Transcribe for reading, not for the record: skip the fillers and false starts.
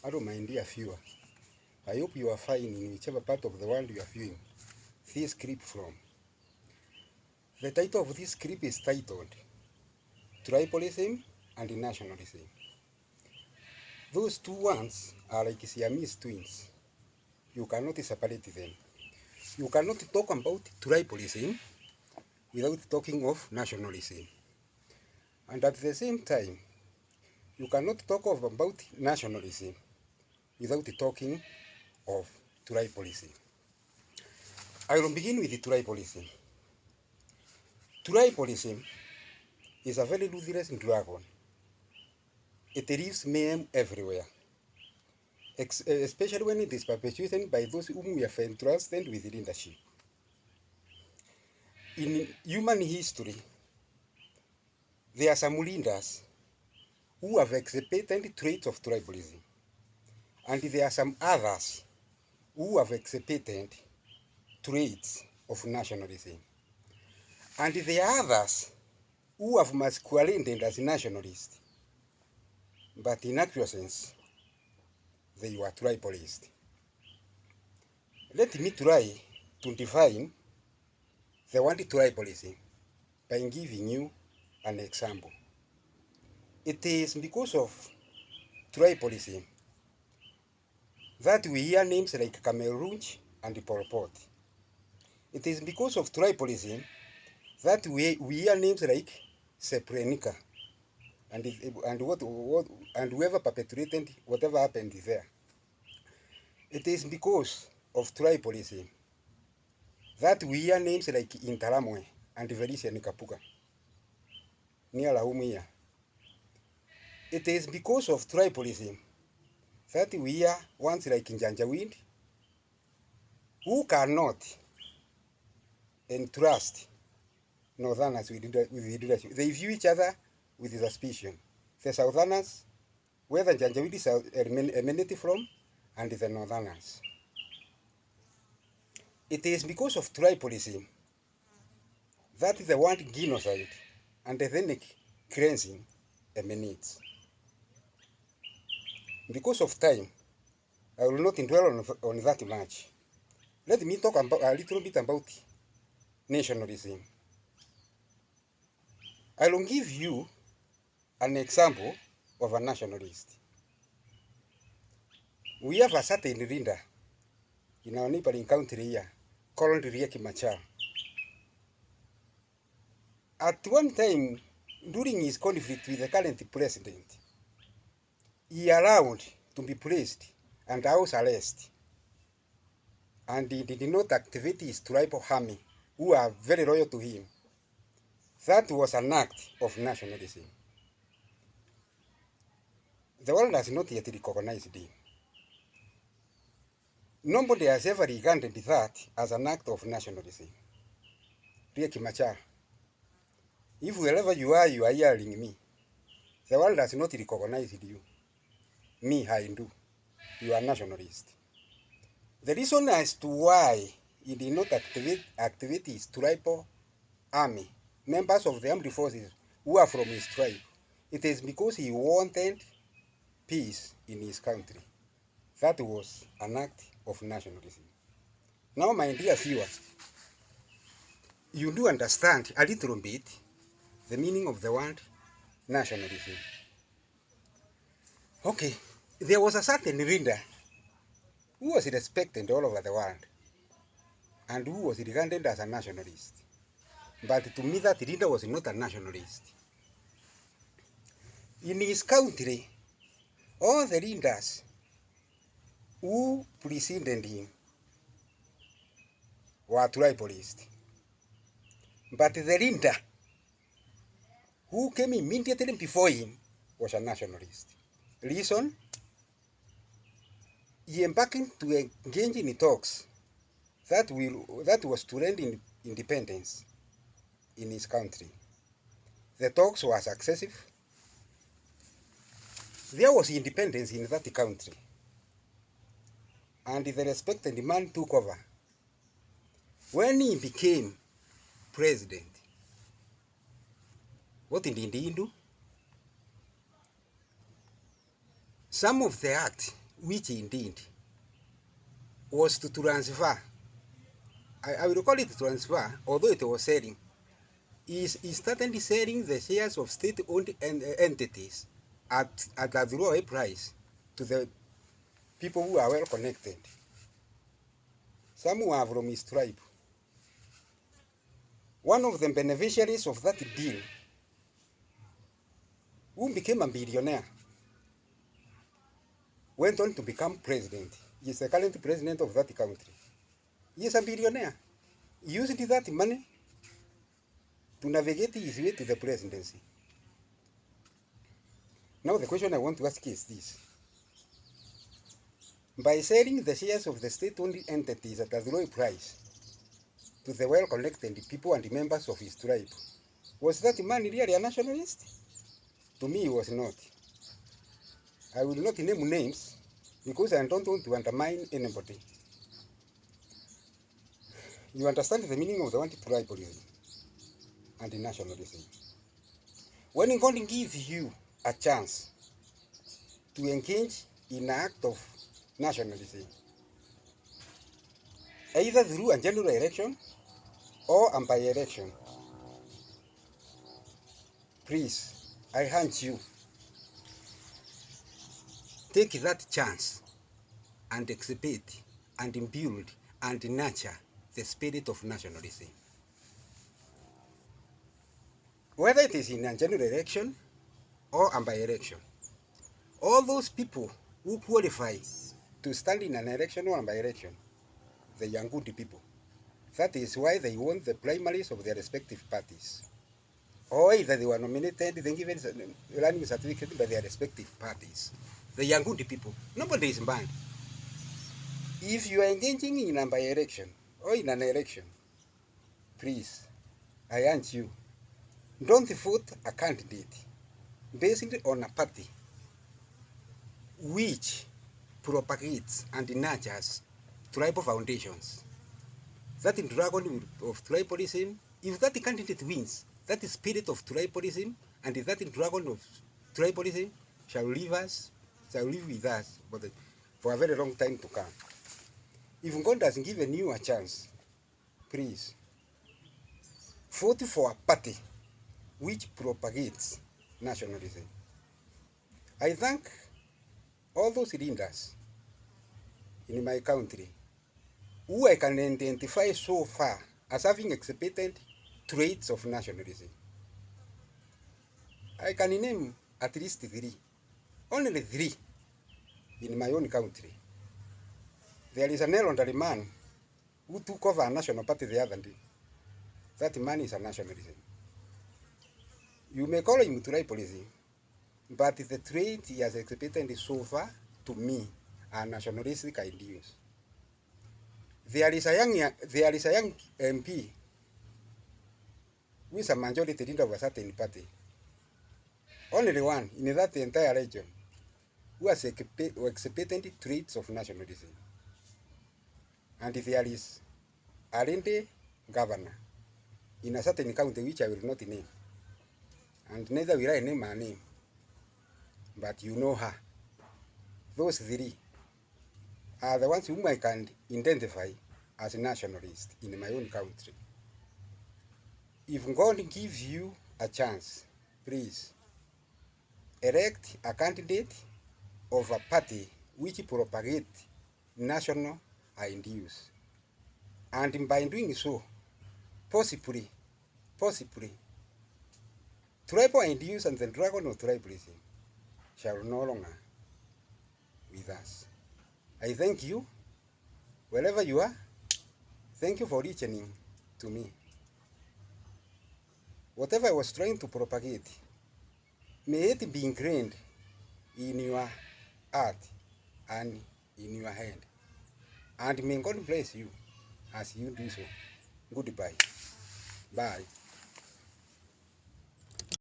Hello, my dear viewer. I hope you are fine in whichever part of the world you are viewing this clip from. The title of this clip is titled Tribalism and Nationalism. Those two words are like Siamese twins. You cannot separate them. You cannot talk about tribalism without talking of nationalism. And at the same time, you cannot talk about nationalism without talking of tribalism. I will begin with the tribalism. Tribalism is a very ruthless dragon. It leaves mayhem everywhere, especially when it is perpetuated by those whom we have entrusted with leadership. In human history, there are some leaders who have exhibited traits of tribalism, and there are some others who have exhibited traits of nationalism. And there are others who have masqueraded as nationalists, but in actual sense, they were tribalists. Let me try to define the word tribalism by giving you an example. It is because of tribalism that we hear names like Cameroon and Pol Pot. It is because of tribalism that we hear names like Srebrenica and whoever perpetrated whatever happened there. It is because of tribalism that we hear names like Intaramwe and Felicia Nikapuka near Laumia. It is because of tribalism that we hear ones like Njanjaweed who cannot entrust Northerners with leadership. They view each other with suspicion. The Southerners, where the Njanjaweed emanated from, and the Northerners. It is because of tribalism that the word genocide and ethnic cleansing emanates. Because of time, I will not dwell on that much. Let me talk about a little bit about nationalism. I will give you an example of a nationalist. We have a certain leader in our neighboring country here called Riek Machar. At one time, during his conflict with the current president, he allowed to be placed under house arrest, and he did not activate his tribal army, who are very loyal to him. That was an act of nationalism. The world has not yet recognized him. Nobody has ever regarded that as an act of nationalism. Riek Machar, if wherever you are hearing me, the world has not recognized you. Me, I do. You are nationalist. The reason as to why he did not activate his tribal army, members of the armed forces who are from his tribe, it is because he wanted peace in his country. That was an act of nationalism. Now, my dear viewer, you do understand a little bit the meaning of the word nationalism. Okay, there was a certain leader who was respected all over the world and who was regarded as a nationalist. But to me, that leader was not a nationalist. In his country, all the leaders who preceded him were tribalists. But the leader who came immediately before him was a nationalist. Reason? He embarked to engage in talks that was to end in independence in his country. The talks were successful. There was independence in that country, and the respected man took over. When he became president, what did he do? Some of the acts which indeed was to transfer. I will call it transfer, although it was selling. He started selling the shares of state-owned entities at a low price to the people who are well connected. Some who are from his tribe. One of the beneficiaries of that deal, who became a billionaire, went on to become president. He is the current president of that country. He is a billionaire. He used that money to navigate his way to the presidency. Now the question I want to ask is this. By selling the shares of the state-owned entities at a low price to the well-connected people and members of his tribe, was that man really a nationalist? To me, he was not. I will not name names because I don't want to undermine anybody. You understand the meaning of the word tribalism and nationalism. When God gives you a chance to engage in an act of nationalism, either through a general election or a by-election, please, I urge you, take that chance and exhibit and build and nurture the spirit of nationalism. Whether it is in a general election or a by-election, all those people who qualify to stand in an election or a by-election, they are good people. That is why they won the primaries of their respective parties. Or either they were nominated, then given a running certificate by their respective parties. They are good people. Nobody is banned. If you are engaging in a by-election or in an election, please, I urge you, don't vote a candidate based on a party which propagates and nurtures tribal foundations. That dragon of tribalism, if that candidate wins, that spirit of tribalism and that dragon of tribalism shall live with us for a very long time to come. If God has given you a chance, please, vote for a party which propagates nationalism. I thank all those leaders in my country who I can identify so far as having exhibited traits of nationalism. I can name at least 3, only 3 in my own country. There is an elderly man who took over a national party the other day. That man is a nationalism. You may call him tribalism, but the trait he has exhibited so far, to me, are nationalistic ideals. There is a young MP who is a majority leader of a certain party. Only one in that entire region who has exhibited traits of nationalism. And there is a Rende governor in a certain county which I will not name. And neither will I name her name. But you know her. Those 3 are the ones whom I can identify as a nationalist in my own country. If God gives you a chance, please, elect a candidate of a party which propagates national ideals. And by doing so, possibly, tribal ideals and the dragon of tribalism shall no longer with us. I thank you, wherever you are. Thank you for listening to me. Whatever I was trying to propagate, may it be ingrained in your heart and in your hand. And may God bless you as you do so. Goodbye. Bye.